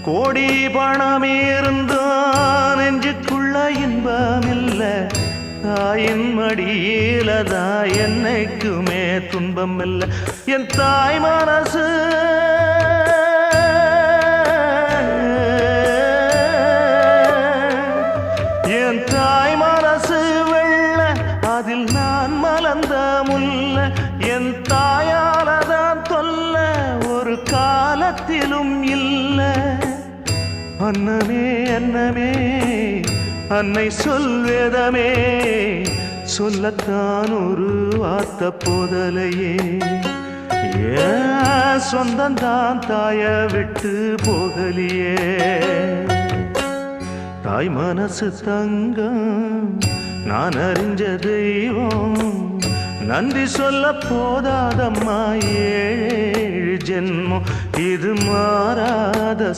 கோடி பணம் இருந்தான் நெஞ்சுக்குள்ள இன்பமில்ல தாயின் மடியிலதான் என்னைக்குமே துன்பம் இல்ல என் தாய் மனசு என் தாய் மனசு வெள்ள அதில் நான் மலர்ந்த முல்ல என் தாயாலதான் தொல்ல ஒரு காலத்திலும் இல்ல அன்னமே அன்னமே அன்னை சொல்வேதமே சொல்லத்தான் ஒரு வார்த்தை போதலையே ஏன் சொந்தந்தான் தாய விட்டு போகலியே தாய் மனசு தங்கம் நான் அறிஞ்ச தெய்வம் நன்றி சொல்ல போதாதம்மா ஏழு ஜென்மம் இது மாறாத